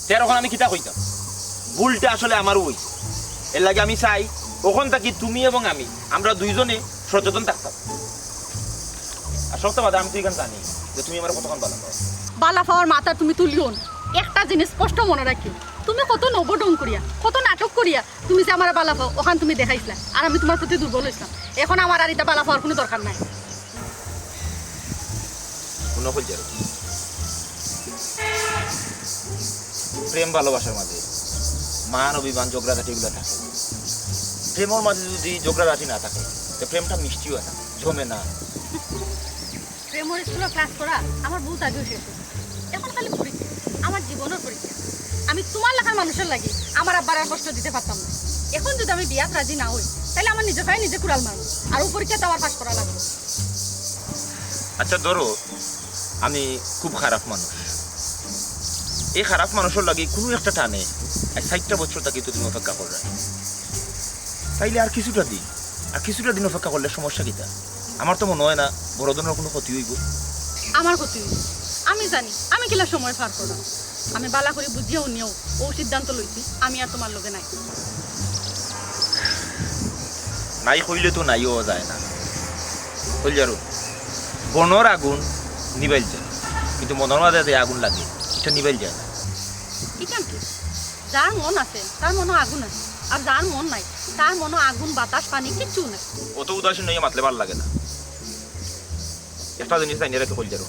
তেরোখন আমি কিতা কইতাম ভুলটা আসলে আমারও হইছে এর লাগে আমি চাই ওখান থাকি তুমি এবং আমরা দুইজনে সচেতন থাকতাম আর সপ্তাহ বাদে আমি তো এখানে জানি যে তুমি আমার কতক্ষণ বালা পাও বালা পাওয়ার মাথা তুমি তুলিও না একটা জিনিস স্পষ্ট মনে রাখি তুমি কত নবডং করিয়া কত নাটক করিয়া তুমি যে আমার বালা পাও ওখান তুমি দেখাইছিলা আর আমি তোমার প্রতি দুর্বল হইছিলাম এখন আমার আর এটা বালা পাওয়ার কোনো দরকার নাই কোনো কই যাও প্রেম ভালোবাসার মাঝে মান অভিমান ঝগড়াঝাটি এগুলো থাকে প্রেমের মাঝে যদি ঝগড়াঝাটি না থাকে তো প্রেমটা মিষ্টিও না জমে না প্রেমের স্কুলে ক্লাস করা আমার বহুত আগেও শেষ হয়েছে এখন খালি পরীক্ষা আমার জীবনের পরীক্ষা আমি তোমার লেখার মানুষের লাগি আমার আব্বার আর কষ্ট দিতে পারতাম না এখন যদি আমি বিয়াত রাজি না হই তাহলে আমার নিজের ভাই নিজে কুড়াল মারব আর ও পরীক্ষাতে আমার পাস করা লাগবে আচ্ছা ধরো আমি খুব খারাপ মানুষ এই খারাপ মানুষের লাগে কোনো একটা টানে 60টা বছর তাকে তো তুমি অপেক্ষা করবে তাইলে আর কিছুটা দিন অপেক্ষা করলে সমস্যা কিটা আমার তো মনে হয় না বড় ধরনের কোনো ক্ষতি হইব আমার ক্ষতি হইব আমি জানি আমি কিলা সময় পার করলাম আমি বালা করে বুঝিয়েও নিয়েও ও সিদ্ধান্ত লইছি আমি আর তোমার লগে নাই নাই হইলে তো নাইও যায় না বুঝলি বনর আগুন নিবাইল যায় কিন্তু মনের মাঝে যে আগুন লাগে এটা নিবাইল যায় না এটা কি যার মন আছে তার মনে আগুন আছে আর যার মন নাই তার মনে আগুন বাতাস পানি কিচ্ছু নাই অত উদাসীন নইয়া মাতলে ভালো লাগে না একটা জিনিস চাই রেখে বল যারো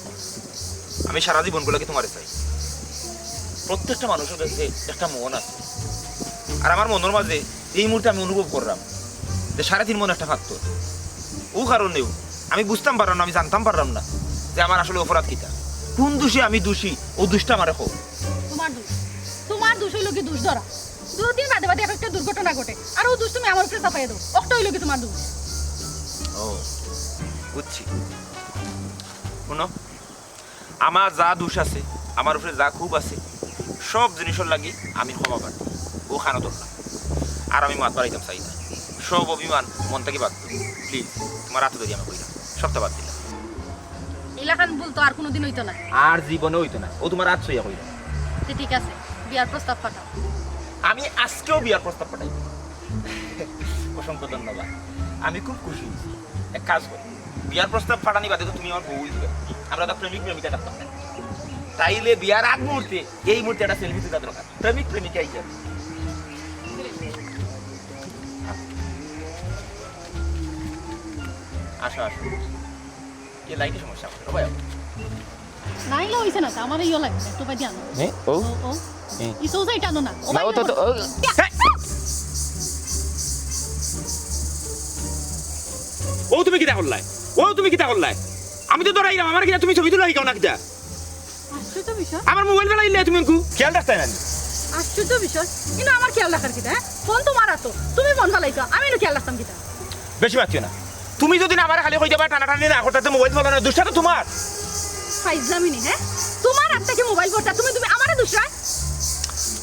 আমি সারা জীবনগুলোকে তোমার চাই প্রত্যেকটা মানুষের কাছে একটা মন আছে আর আমার মনের মাঝে এই মুহূর্তে আমি অনুভব করলাম যে 3.5 মন একটা ফাক্তর ও কারণেও আমি বুঝতাম পারলাম না আমি জানতাম পারলাম না যে আমার আসলে অপরাধ কিটা কোন দোষী আমি দোষী ও দুষ্টা আমার হোক তোমার দোষ হইল কি দোষ ধরা দুদিন বাদে বাদে একটা দুর্ঘটনা ঘটে আর ও দোষ তুমি আমার উপরে চাপাই দাও একটা হইল কি তোমার দোষ ও বুঝছি শুনো আমার যা দোষ আছে আমার উপরে যা খুব আছে সব জিনিসের লাগি আমি ক্ষমা পাই ও খানো তোর না আর আমি মাত পারাইতাম চাই না সব অভিমান মন থেকে বাদ প্লিজ তোমার হাতে ধরি আমি কইলাম সবটা বাদ দিলাম এলাকান বলতো আর কোনোদিন হইতো না আর জীবনে হইতো না ও তোমার হাত ছইয়া কইলাম ঠিক আছে বিয়ার প্রস্তাব পাঠাও আমি আজকেও বিয়ার প্রস্তাব পাঠাই অসংখ্য ধন্যবাদ আমি খুব খুশি হয়েছি এক কাজ করি বিয়ার প্রস্তাব পাঠানি বাদে তো তুমি আমার বউই দিবে আমরা তো প্রেমিক প্রেমিকা থাকতাম না তাইলে বিয়ার আগ মুহূর্তে এই মুহূর্তে একটা সেলফি তোলা দরকার প্রেমিক প্রেমিকাই যাবে আসো আসো এই লাইটের সমস্যা সবাই নাইলে হইছে না আমার ইও লাগে তো বাই দিয়ানো ও ও ইসো যাই টানো না না ও তো ও তুমি কিটা করলাই আমি তো ধরাইলাম আমার কিটা তুমি ছবি তুলে হিকাও না কিটা আশ্চর্য বিষয় আমার মোবাইল বেলাইলে তুমি খেয়াল রাখতে না আশ্চর্য বিষয় কিন্তু আমার খেয়াল রাখার কিটা ফোন তোমার তো তুমি ফোন চালাইছো আমি না খেয়াল রাখতাম কিটা বেশি পাচ্ছি না তুমি যদি না আমার খালি হয়ে যাবে টানাটানি না করতে মোবাইল বলো না দুষ্টা তো তোমার ফাইজলামি নি হ্যাঁ তোমার হাত থেকে মোবাইল করতে তুমি আমারে দুসরাই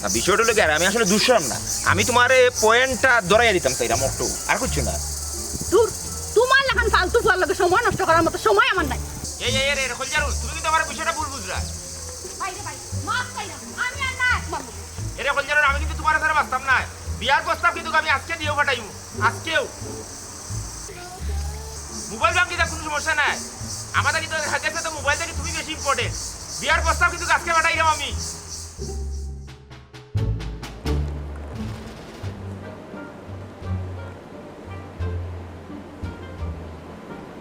না বিষয়টা হলো কি আমি আসলে দুষ্টাম না আমি তোমার পয়েন্টটা ধরাইয়া দিতাম চাইরা মোটু আর কিছু না দূর তোমার লাগান ফালতু ফুয়ার লাগে সময় নষ্ট করার মতো সময় আমার নাই এই রে খলজারু তুমি কিন্তু আমার বিষয়টা ভুল বুঝলা ভাই রে ভাই মাফ চাইরা আমি আর না মারবো এরে খলজারু আমি কিন্তু তোমার সাথে বাস্তাম না বিয়ার প্রস্তাব কিন্তু আমি আজকে দিও পাঠাইমু আজকেও মোবাইল ভাঙি দা কোনো সমস্যা নাই আমাদের কিন্তু হাতের সাথে মোবাইল থেকে তুমি বেশি ইম্পর্টেন্ট বিয়ার প্রস্তাব কিন্তু আজকে পাঠাইলাম আমি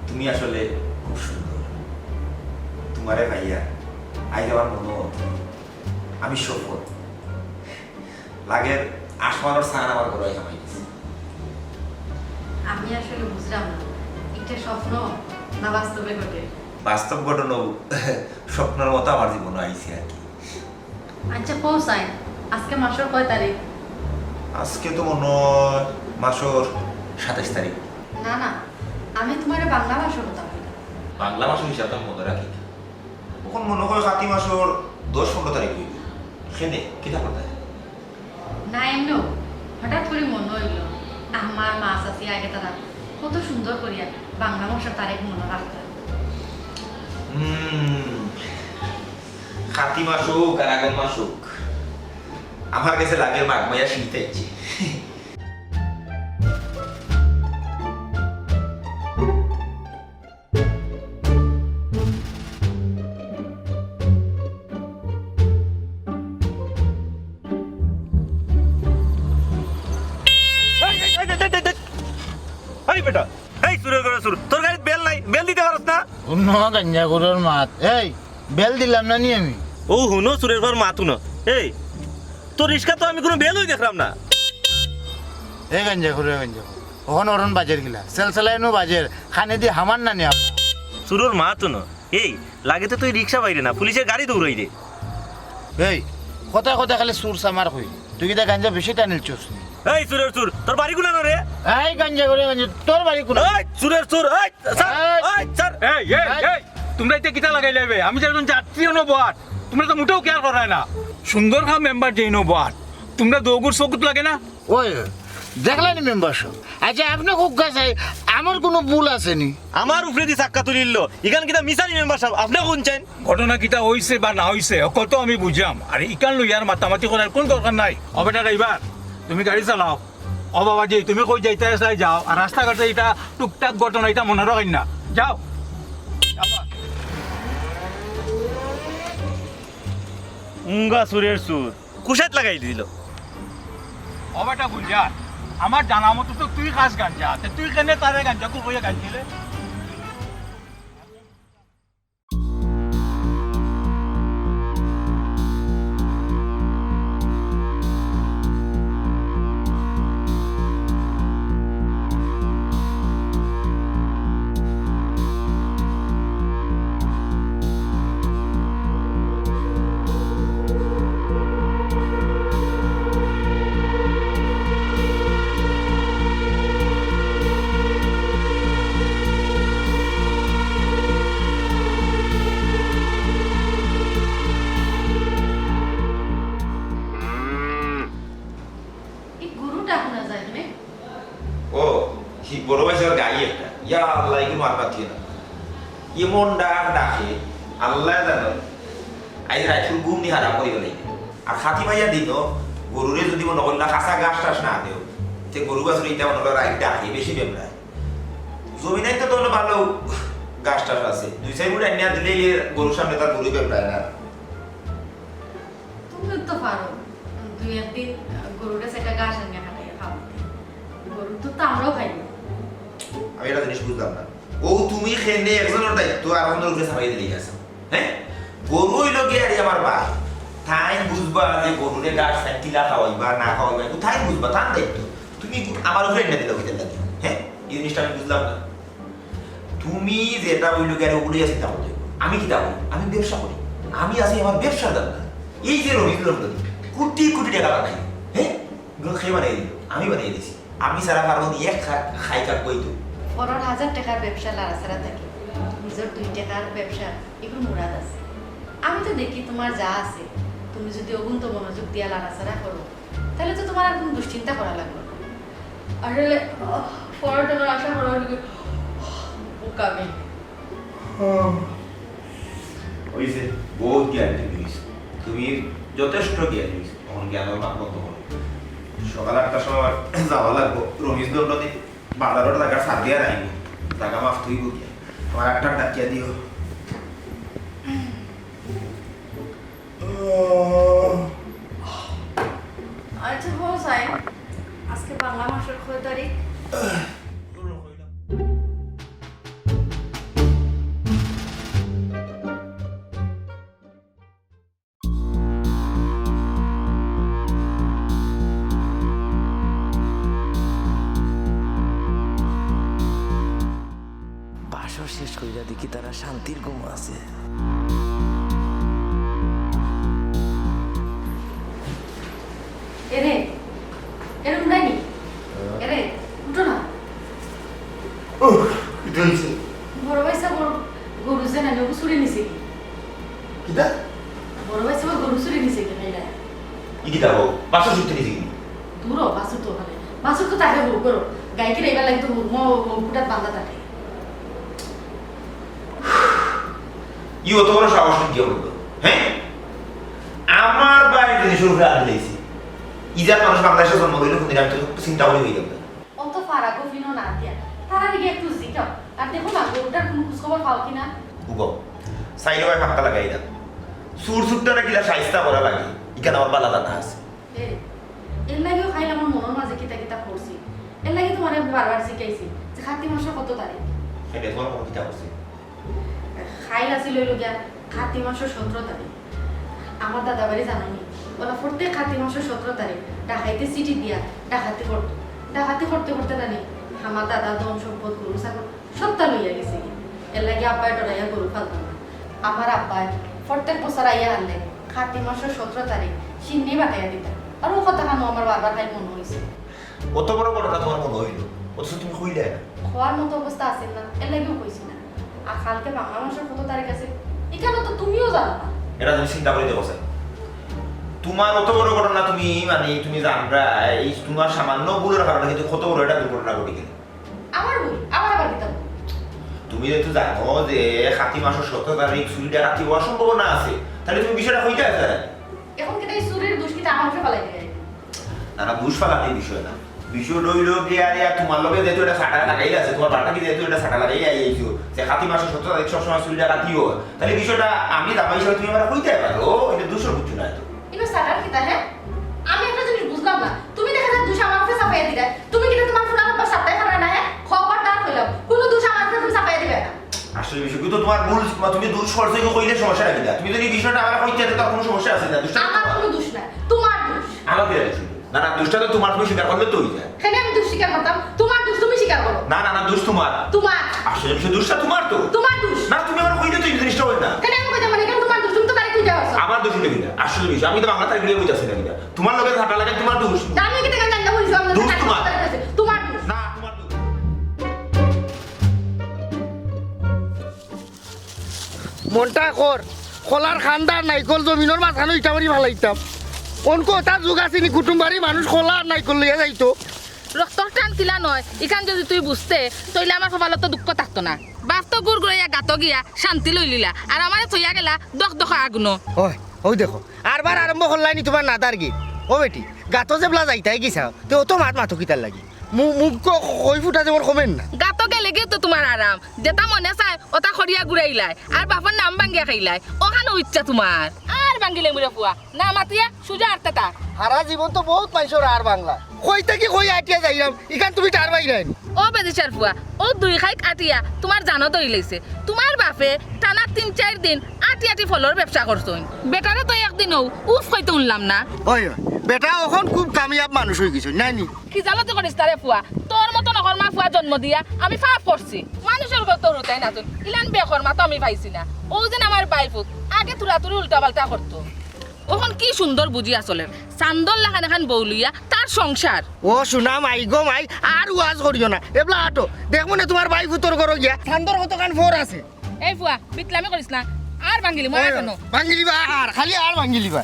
তুমি আসলে খুব সুন্দর তোমারে ভাইয়া আই যাওয়ার মনো আমি সফল লাগের আসমানোর সান আমার ঘরে হামাই দিছে আমি আসলে বুঝলাম না এটা স্বপ্ন না বাস্তবে ঘটে বাস্তব ঘটনা স্বপ্নের মতো আমার জীবনে আইছে আর কি আচ্ছা পৌঁছায় আজকে মাসের কয় তারিখ আজকে তো মনে হয় মাসের 27 তারিখ না না আমি তোমার বাংলা ভাষা বলতাম বাংলা মাসের হিসাবটা মনে রাখি তখন মনে হয় কাতি মাসের 10-15 তারিখ হইবে সেনে কিটা কথা না এমনো হঠাৎ করে মনে হইল আমার মা চাচি আগে তারা কত সুন্দর করিয়া বাংলা ভাষার তারিখ মনে রাখতে কাতি মাস হোক আর আগাম মাস হোক আমার কাছে লাগে মাঘ মাইয়া শীত আইছে। এই বেটা, এই সুরের করে সুর, তোর গাড়ি বেল নাই, বেল দিতে পারস না? অন্য গাঞ্জা গরুর মাত এই বেল দিলাম না নি আমি ও হুনো সুরের ঘর মাতুন। এই তোর রিস্কা তো আমি কোনো বেলই দেখলাম না। এই গাঞ্জা গরু ওখানে অরণ বাজের গিলা সেলসেলাইনো বাজের খানে দিয়ে হামার না নি সুরের মাতুন। এই লাগে তো তুই রিক্সা বাইরে না, পুলিশের গাড়ি দৌড়াই রে। এই কথা কথা খালি সুর সামার কই তুই কিটা গাঞ্জা বেশি টানিল চোস নি এই সুরের সুর, তোর বাড়ি কোনা রে? এই গাঞ্জা তোর বাড়ি কোন এই সুরের সুর, এই স্যার, এই স্যার, এই এই এই তোমরা এটা কিটা লাগাই লাইবে? আমি যে একজন যাত্রীও নবাদ, তোমরা তো মোটেও কেয়ার করায় না। সুন্দর খা মেম্বার যেই নবাদ, তোমরা দৌগুর চকুত লাগে না? ওই দেখলেন মেম্বারশিপ আচ্ছা আপনি খুব গাছ আমার কোনো ভুল আছে নি আমার উপরে দি চাক্কা তুলিল ইখান কিটা মিসারি মেম্বার সাহেব আপনি শুনছেন? ঘটনা কিটা হইছে বা না হইছে অকল তো আমি বুঝাম। আর ইকান লইয়ার মাতামাতি করার কোন দরকার নাই। অবেটা ড্রাইভার, তুমি গাড়ি চালাও। ও বাবা জি, তুমি কই যাইতে চাই যাও, আর রাস্তাঘাটে এটা টুকটাক ঘটনা এটা মনে রাখেন না, যাও। উঙ্গা সুরের সুর কুশাত লাগাই দিল। অবেটা বুঝা, আমার জানা মতো তো তুই খাস গাঞ্জা, তুই কেনে তারে গাঞ্জা কইয়া গাঞ্জিলে? এই গরুটা শোনা যায় নে? ও হি বড় ভাইয়ের গাই একটা, ইয়া আল্লাহ এগুলো মারবা দিয়ে না, এমন ডাক ডাকে আল্লাহ জানো। আজ রাইফুল ঘুম নি হারাম করে গেলে আর খাতি ভাইয়া দিন গরুরে যদি মনে করলা কাঁচা গাছ টাছ না দেও তে গরু গাছ এটা মনে করো রাইট ডাকে বেশি বেমরায়। জমি নাই তো তোর ভালো গাছ টাছ আছে, দুই সাইড মুড়ে আনিয়া দিলে গরুর সামনে তার গরু বেমরায় না। তুমি তো পারো দুই একদিন গরুটা সেটা ঘাস আনিয়ে খাটাইয়া খাও। গরু তো আমরাও খাই না। আমি এটা জিনিস বুঝলাম না, ও তুমি খেলে একজনের দায়িত্ব আর অন্য লোকে সামাই দিলে গেছে। হ্যাঁ গরু হইল গিয়ে আর আমার ভাই তাই বুঝবা যে গরুরে গাছ কিলা খাওয়াইবা না খাওয়াইবা কোথায় বুঝবা তার দায়িত্ব। তুমি আমার উপরে এনে দিলে ওইটার লাগে। হ্যাঁ এই জিনিসটা আমি বুঝলাম না। তুমি যেটা হইল গিয়ে ওগুলোই আছে তা বলে আমি কি তা বলি, আমি ব্যবসা করি, আমি আছি আমার ব্যবসার দরকার। এই যে রবিগুলোর কোটি কোটি টাকা বানাই, হ্যাঁ এগুলো খেয়ে বানিয়ে দিল, আমি বানিয়ে দিছি। আমি সারা কারণ এক খাই কাক বইতো পরের 1000 টাকার ব্যবসা লাড়াছাড়া থাকে, নিজের 2 টাকার ব্যবসা এগুলো মুরাদ আছে। আমি তো দেখি তোমার যা আছে, তুমি যদি অগুন্ত মনোযোগ দিয়া লাড়াছাড়া করো তাহলে তো তোমার আর কোনো দুশ্চিন্তা করা লাগবে না। আসলে পরের টাকার আশা করা হলে বোকামি। হয়েছে বহুত জ্ঞান দিয়েছ তুমি, যথেষ্ট জ্ঞান দিয়েছ। তখন জ্ঞান আমার মতো হবে সকাল 8টার সময় যাওয়া লাগবো রমেশ দণ্ডতে বাজারের টাকা সার দিয়ে রাখবো, টাকা মাফ তুইব গিয়া আমার 8টা ডাকিয়া দিও। আচ্ছা হো সাই, আজকে বাংলা মাসের কয় তারিখ? বাসর শেষ কইরা দেখি তারা শান্তির ঘুম আছে। এরে এরম নাইনি এরে উঠো না। বড় ভাই সাহেব গরু যে নাইলে চুরি নিছে কি? কিটা বড় ভাই সাহেব গরু চুরি নিছে কি নাইলে? ইকিটা হোক বাসা ছুটতে নিছি কি দূর বাসু তো ওখানে বাসু তো তাকে বউ করো গাইকে এবার লাগে তো মুকুটাত বান্ধা থাকে। ই অত বড় সাহস কি বলতো? হ্যাঁ আমার বাড়িতে জিনিসের উপরে আগে দিয়েছি ইজার মানুষ বাংলাদেশে জন্ম হইলে কোনদিন আমি তো একটু চিন্তা করে হয়ে যাবে অত ফারা গফিনো না দিয়া তারা দিকে একটু জিকাও আর দেখো না গরুটার কোনো খোঁজখবর পাও কিনা উগো সাইডে ভাই ফাঁকা লাগাই দাও সুর সুরটা কিলা সাইজটা করা লাগে ইখানে আমার বালা দানা আছে এর লাগেও খাইলে আমার মনের মাঝে কিতা কিতা পড়ছি এর লাগে তোমার আমি বারবার শিখাইছি যে খাতি মাসের কত তারিখ সেটা তোমার কোনো কিতা করছে খাইল আছিল লইল গিয়া খাতি মাসের 17 তারিখ আমার দাদা বাড়ি জানাইনি ওরা প্রত্যেক খাতি মাসের 17 তারিখ ডাকাইতে চিঠি দিয়া ডাকাতি করতে করতে জানি আমার দাদা ধন সম্পদ গরু ছাগল সবটা লইয়া গেছে এর লাগে আব্বাই ডরাইয়া গরু ফালতাম না আমার আব্বাই প্রত্যেক বছর আইয়া আনলে খাতি মাসের 17 তারিখ সিন্নি বাটাইয়া দিতা আর ও কথা খানো আমার বারবার খাই মনে হয়েছে অত বড় বড়টা তোমার মনে হইল অথচ তুমি হইলে না খাওয়ার মতো অবস্থা আছে না এর লাগেও কইছি না আর কালকে বাংলা মাসের কত তারিখ আছে এখানে তো তুমিও জানো না এটা তুমি চিন্তা করে দেবো স্যার তোমার অত বড় ঘটনা তুমি মানে তুমি জানরা এই তোমার সামান্য ভুলের কারণে কিন্তু কত বড় একটা দুর্ঘটনা ঘটে গেল আমার ভুল আমার আবার দিতাম তুমি যেহেতু জানো যে খাতি মাসের 17 তারিখ চুরিটা রাতি হওয়ার সম্ভাবনা আছে তাহলে তুমি বিষয়টা হইতে আছে এখন কি তাই সুরের দুষ্কিতা আমার উপরে ফালাই দিয়ে না না দুষ ফালাতে বিষয় না বিষয় রইল গিয়ে আর তোমার লগে যেহেতু এটা সাটা লাগাই আছে তোমার বাটা কি যেহেতু এটা সাটা লাগাই আইছো যে খাতি মাসের 17 তারিখ সবসময় চুরিটা রাতি হয় তাহলে বিষয়টা আমি দাবাই হিসেবে তুমি আমার হইতে পারো এটা দুশোর কিছু না ইনো সাটার কিতা হ্যাঁ আমি একটা জিনিস বুঝলাম না তুমি দেখা যায় দুষ আমার উপরে চাপাইয়া দিলে তুমি কি তোমার ফুলার উপর সাপ্তাহে ফালা না হ্যাঁ খবরদার হইলাম কোনো দুষ আমার উপরে তুমি চাপাইয়া দিবে না আসলে বিষয় কিন্তু তোমার ভুল তুমি দুষ করছো কইলে সমস্যা রাখি না তুমি যদি বিষয়টা আমার হইতে তার কোনো সমস্যা আছে না দুষ্টা আমার কোনো দোষ নাই তোমার দোষ আমাকে না না দুষ্টা তো তোমার তুমি স্বীকার করলে তো হই যায় কেন আমি দোষ স্বীকার করতাম তোমার দোষ তুমি স্বীকার করো না না না দোষ তোমার তোমার আসলে বিষয় দুষ্টা তোমার তো তোমার দোষ না তুমি আমার কইলে তো এই জিনিসটা হয় না কেন আমি কইতাম মানে কেন তোমার দোষ তুমি তো তারিখ কইতে আসছো আমার দোষ হইলে কিনা আসলে বিষয় আমি তো বাংলা তারিখ দিয়ে বুঝাচ্ছি না কিনা তোমার লগে থাকা লাগে তোমার দোষ আমি কি থেকে জানতে বলছি আমরা দোষ তোমার। তোমার দোষ না তোমার দোষ মনটা কর খোলার খান্দার নাইকল জমিনের মাঝখানে ইটা মারি ভালাইতাম অনকো এটা যুগ আছে নি কুটুমবাড়ি মানুষ খোলা আর নাইকল লইয়া যাইতো রক্তর টান কিলা নয় ইখান যদি তুই বুঝতে তইলে আমার সবালত তো দুঃখ থাকতো না বাপ তো গুড় গুড়াইয়া গাত গিয়া শান্তি লই লিলা আর আমারে থইয়া গেলা দখ দখ আগুনো হয় ওই দেখো আরবার আরম্ভ করলাইনি তোমার নাদার গীত ও বেটি গাতো যে বলা যাইতাই গেছা তো তো মাত মাথো কিতার লাগি মুখ কই ফুটা যেমন কমেন না গাত গেলে গিয়ে তো তোমার আরাম যেটা মনে চায় ওটা খরিয়া ঘুরাইলাই আর বাপার নাম ভাঙ্গিয়া খাইলাই ওখানে ইচ্ছা তোমার আর ভাঙ্গিলে মুড়ে পুয়া না মাতিয়া সুজা আর তাতা সারা জীবন তো বহুত মানুষের আর বাংলা কই থেকে কই আটিয়া যাইলাম ইখান তুমি তার বাইরাইন ও বেদিচার ফুয়া ও দুই খাইক আটিয়া তোমার জানো দই লইছে তোমার বাপে টানা 3-4 দিন আটি আটি ফলর ব্যবসা করছইন বেটারে তো একদিনও উফ হইতে উনলাম না হয় বেটা এখন খুব কামিয়াব মানুষ হয়ে গেছে নাই নি কি জানো তো করিস তারে ফুয়া তোর মতো নকর মা ফুয়া জন্ম দিয়া আমি পাপ করছি মানুষের কত রুতাই না তুই ইলান বেকর মা তো আমি পাইছি না ও যেন আমার বাইফুত আগে তুলাতুলি উল্টা পাল্টা করতো ওখন কি সুন্দর বুঝি আসলে চান্দর লাখান এখান বউলিয়া তার সংসার ও শুনা মাই গো মাই আর ওয়াজ করিও না এবলা আটো দেখবো না তোমার ভাই ভূতর ঘর গিয়া ঠান্ডার কতখান ফোর আছে এই ফুয়া বিটলামি করিস না আর ভাঙ্গিলি মই কেন ভাঙ্গিলিবা আর খালি আর ভাঙ্গিলিবা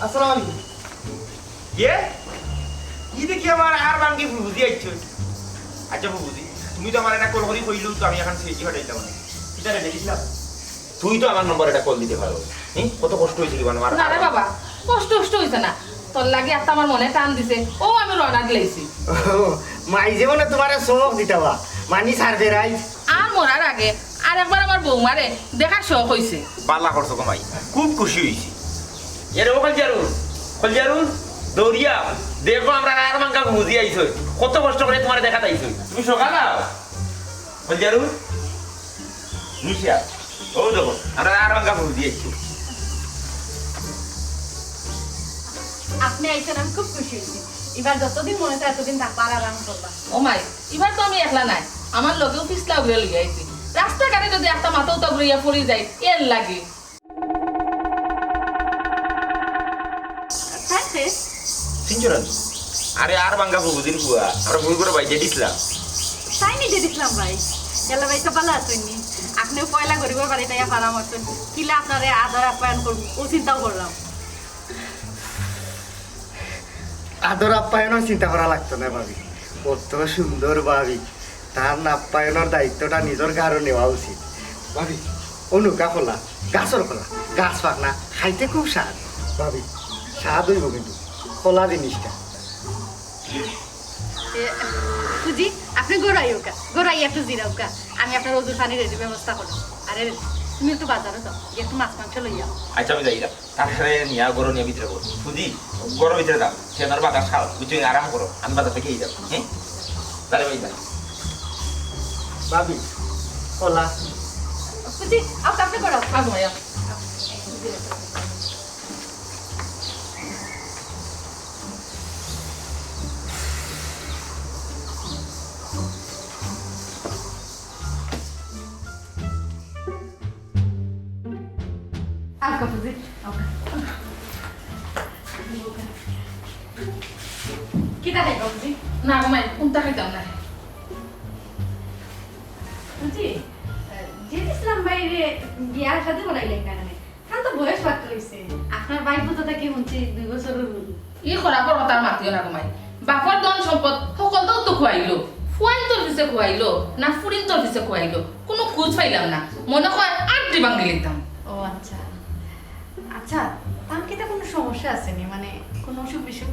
আসসালামু আলাইকুম ইয়ে কি দেখি আমার আর বাঙ্গি বুঝি আইছো আচ্ছা বুঝি তুমি তো আমার একটা কল করি কইলু তো আমি এখন সেই হটাইতাম না এটা রে দেখিলাম তুই তো আমার নম্বরে একটা কল দিতে পারো কত কষ্ট হয়েছে কি আমার না রে বাবা কষ্ট কষ্ট হইছে না তোর লাগে একটা আমার মনে টান দিছে ও আমি রওনা দিলাইছি মাই জীবনে তোমার চমক দিতাবা মানি সার্ভে রাইজ আর মরার আগে আর একবার আমার বৌমারে দেখার শখ হইছে পাল্লা করছো কমাই খুব খুশি হয়েছি এর ও কলজারুন দৌড়িয়া দেখো আমরা আর মাঙ্কা বুঝি আইছো কত কষ্ট করে তোমার দেখা তাইছো তুমি সকাল কলজারুন নিশা ও দেখো আমরা আর মাঙ্কা বুঝি আইছো আপনি আইছেন আমি খুব খুশি হয়েছি এবার যতদিন মনে চায় এতদিন থাকবার আরাম করবা ও মাই এবার তো আমি একলা নাই আমার লগেও পিছলা ঘুরে লইয়া আইছি রাস্তাঘাটে যদি একটা মাথা উতা ঘুরিয়া পড়ি যায় এর লাগে সিনজরান আরে আর মাঙ্কা বুঝিন বুয়া আমরা ভুল করে বাইজে দিছিলাম তাই নিজে দিছিলাম ভাই এলা ভাই তো ভালো আছেননি আপনিও পয়লা গরিবের বাড়িতে পরামর্শ কিলা আপনারে আদর আপ্যায়ন করবো ও চিন্তাও করলাম আদর আপ্যায়নের চিন্তা করা লাগতো না ভাবি কত সুন্দর ভাবি তার আপ্যায়নের দায়িত্বটা নিজের কারো নেওয়া উচিত ভাবি অনুকা কলা গাছর কলা গাছ পাকনা খাইতে খুব স্বাদ ভাবি স্বাদ হইব কিন্তু কলা জিনিসটা বুঝি আপনি গোড়াইও কা গোড়াই একটু জিরাও কা আমি আপনার ওজুর পানি রেডি ব্যবস্থা করো আরে তুমি একটু বাজারে যাও গিয়ে একটু মাছ মাংস লইয়া আচ্ছা আমি যাই না তারপরে নিয়া গরু নিয়ে ভিতরে করো বুঝি গরু ভিতরে দাও সে আমার বাতাস খাও বুঝছি আরাম করো আমি বাজার থেকে যাবো হ্যাঁ তাহলে ভাই যাই ভাবি কলা বুঝি আপনি করো আগো মাইয়া আলকা বুঝি কিটা খাই বুঝি না গো মাই কোনটা খাইতাম না বুঝি ইসলাম বাইরে বিয়ার সাথে বলাইলেন কারণে কারণ তো বয়স মাত্র হয়েছে আপনার বাইক তো কি শুনছি 2 বছর ই করা পর তার মাতিও না গো মাই বাপর ধন সম্পদ সকল তো খুয়াইলো ফুয়াইন তোর পিছে খুয়াইলো না ফুরিন তোর পিছে খুয়াইলো কোনো খোঁজ পাইলাম না মনে হয় আড্ডি বাঙ্গি লিখতাম ও আচ্ছা আচ্ছা তার কি কোনো সমস্যা আছে নি মানে কোনো অসুখ বিসুখ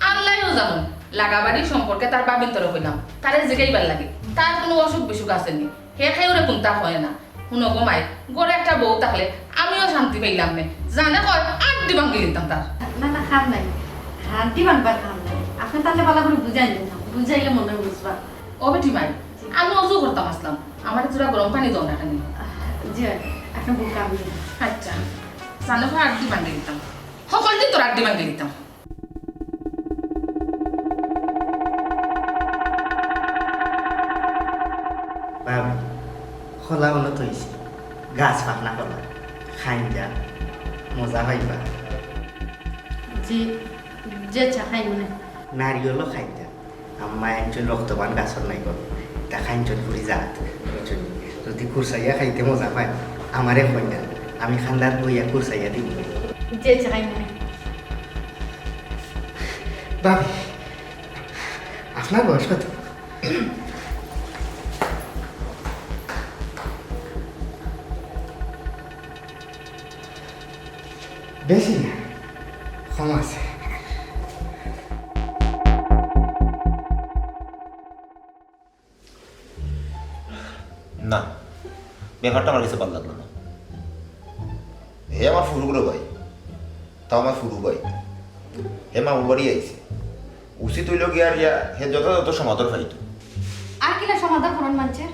আল্লাহও জানুন লাগাবাড়ি সম্পর্কে তার বাবিন তর হইলাম তারে জিগাইবার লাগে তার কোনো অসুখ বিসুখ আসেনি হে খাই ওরে কোনটা হয় না শুনো গো মাই গড়ে একটা বউ থাকলে আমিও শান্তি পাইলাম না জানে কয় আড্ডি বাঙ্গি লিখতাম তার না না খান নাই হান্টি বানবার খান নাই আপনি তাহলে ভালো করে বুঝাইলেন না বুঝাইলে মনে বুঝবা ও বেটি মাই আমি অজু করতাম আসলাম আমার জোড়া গরম পানি দাও না খানি জি আপনি বুক কামি আচ্ছা জানে কয় আড্ডি বাঙ্গি লিখতাম সকল দিন তোর আড্ডি বাঙ্গি লিখতাম ভাবি কলা উন্নত হয়েছে গাছ পাকনা কলা খাইন যা মজা পাইবা জি যে চা খাই মনে নারিয়লও খাইতা আম্মা একজন রক্তবান গাছর নাই গল তা খাইনজন ফুরি যাত যদি কুরসাইয়া খাইতে মজা পায় আমারে কইনা আমি খান্দার বইয়া কুরসাইয়া দিব যে চা খাই মনে ভাবি আপনার বয়স কত বেশি না কম আছে না ব্যাপারটা আমার কাছে ভালো লাগলো না হে আমার ফুরুগুলো ভাই তাও আমার ফুরু ভাই হে মামুর বাড়ি আইছে উচিত হইল গিয়া রিয়া হে যথাযথ সমাদর পাইতো আর কিলা সমাধান করুন মানছে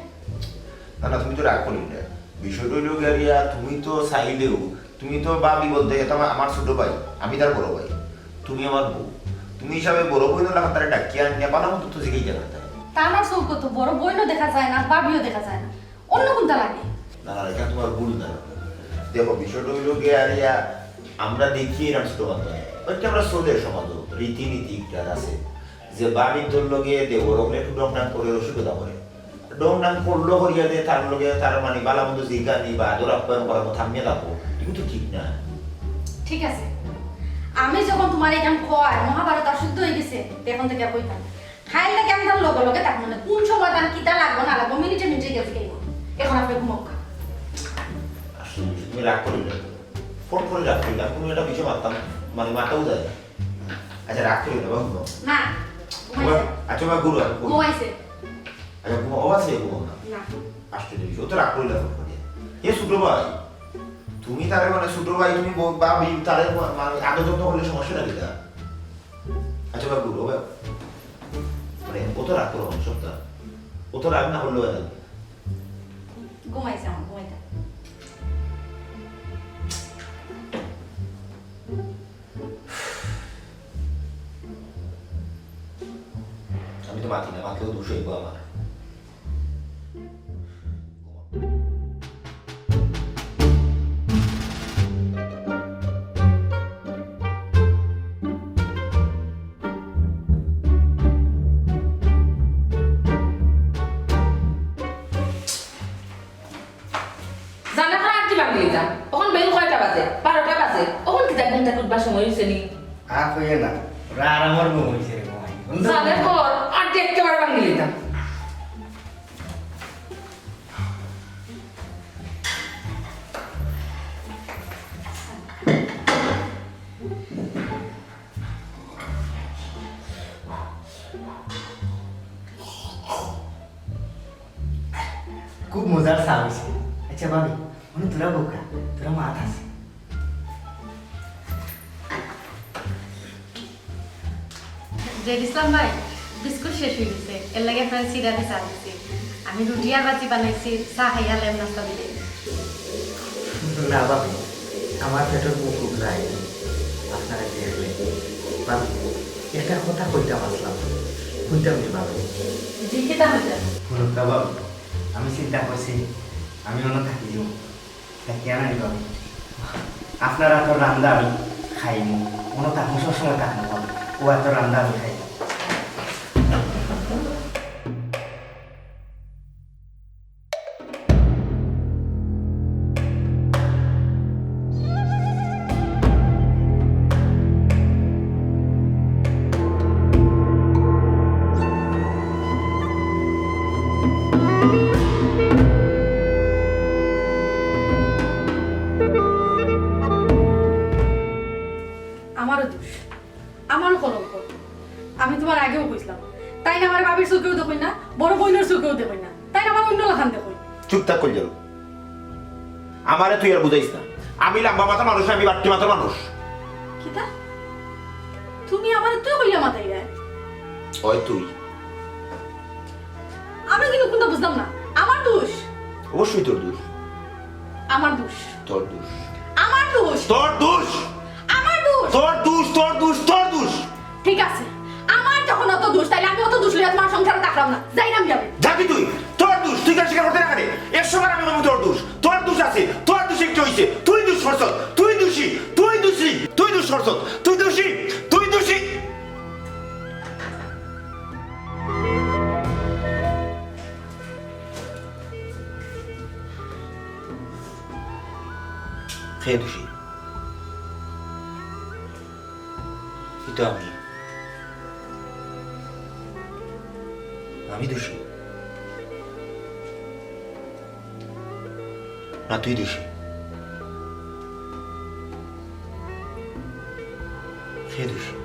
না না তুমি তো রাগ করি না বিষয়টা হইল গিয়া রিয়া তুমি তো চাইলেও তুমি তো বাবি বলতে এটা আমার ছোট ভাই আমি তার বড় ভাই তুমি আমার বউ তুমি হিসাবে বড় বই না তারা ডাকিয়া নিয়ে পালা মতো তো শিখেই যাবে তা আমার চৌক তো বড় বইনও দেখা যায় না বাবিও দেখা যায় না অন্য কোনটা লাগে না না এটা তোমার ভুল না দেখো বিষয়টা হইল গিয়া রিয়া আমরা দেখি এরকম ছোট বান্ধব ওইটা আমরা সোলের সমাজ রীতিনীতি একটা আছে যে বাড়ির তোর লগে দেবর ওগুলো একটু ডংডাং করে অসুবিধা করে ডংডাং করলো করিয়া দিয়ে তার লগে তার মানে বালা মতো জিজ্ঞানি বা আদর আপ্যায়ন করার কথা থামিয়ে রাখবো কিন্তু ঠিক না ঠিক আছে আমি যখন তোমার এখান খোয়াই মহাভারত অশুদ্ধ হয়ে গেছে এখন থেকে কইতাম খাইলে কেমন তার লগে লগে তার মনে কোন সময় তার কিতা লাগবো না লাগবো মিনিটে মিনিটে গেছে কেন এখন আপনি ঘুমোক আসলে তুমি রাগ করি না ফোন করে রাগ করি না কোনো একটা বিষয় মারতাম মানে মাথাও যায় আচ্ছা রাগ করি না বাবু না আচ্ছা বা গুরু ঘুমাইছে আচ্ছা ঘুমা ও আছে ঘুমো না না আশ্চর্য বিষয় ও তো রাগ করি না ফোন করে এ ছোট ভাই তুমি তারে মানে ছোট ভাই তুমি বাবি তারে মানে আদর যত্ন করলে সমস্যা লাগে না আচ্ছা বা গুরু মানে ও তো রাগ করো সপ্তাহ ও তো রাগ না করলেও না ঘুমাইছে আমার ঘুমাইতা আমি তো মাতি না মাকেও দোষ হইব আমার জানে কয় আড্ডি বাঙ্গি লিখতাম ওখান বেল কয়টা বাজে 12টা বাজে ওখান কিতা ঘুমটা উঠবার সময় হয়েছে নি আর কইয়ে না ওরা আর আমার বউ হয়েছে রে ভাই জানে কর আড্ডি একেবারে বাঙ্গি লিখতাম চা হয়েছে আচ্ছা ভাবি মানে তোরা বোকা তোরা মাথা আছে জেড ইসলাম ভাই বিস্কুট শেষ হয়ে গেছে এর লাগে আপনার সিরাতে চা দিচ্ছি আমি রুটি আর বাতি বানাইছি চা খাইয়া লেম নাস্তা দিলে না ভাবি আমার পেটের মুখ উগলাই আপনারা দেখলে ভাবি একটা কথা কইতাম আসলাম কইতাম নি ভাবি জি কেটা হইতে শুনুকা ভাবি আমি চিন্তা করছি আমি অন্য থাকি যাও থাকি আনা নি ভাবি আপনারা তো রান্দা আমি খাইমু মনে থাকুন সবসময় থাকুন ভাবি ও এত রান্দা আমি খাই আমারও দোষ আমারও কলঙ্ক আমি তোমার আগেও কইছিলাম তাই না আমার বাবির চোখেও দেখই না বড় বোনের চোখেও দেখই না তাই না আমার অন্য লাখান দেখই চুপ থাক কই যাও আমারে তুই আর বুঝাইস না আমি লম্বা মাথা মানুষ আমি বাট্টি মাথার মানুষ কিতা তুমি আমার তুই কইলা মাথায় রে ওই তুই আমি কিন্তু কোনটা বুঝলাম না আমার দোষ অবশ্যই তোর দোষ আমার দোষ তোর দোষ আমার দোষ তোর দোষ আমার দোষ তোর দোষ তোর দোষ তোর দোষ ঠিক আছে আমার যখন অত দোষ তাইলে আমি অত দোষ লইয়া তোমার সংসারে থাকলাম না যাই না আমি যাবে যাবি তুই তোর দোষ তুই কেন স্বীকার করতে না কেন একশো বার আমি বলবো তোর দোষ আছে তোর দোষ একটু হয়েছে তুই দোষ করছ তুই দোষী তুই দোষী তুই দোষ করছ তুই দোষী তুই দোষী খেয়ে দোষী এটা আমি দোষী না তুই দোষী খেয়ে দোষী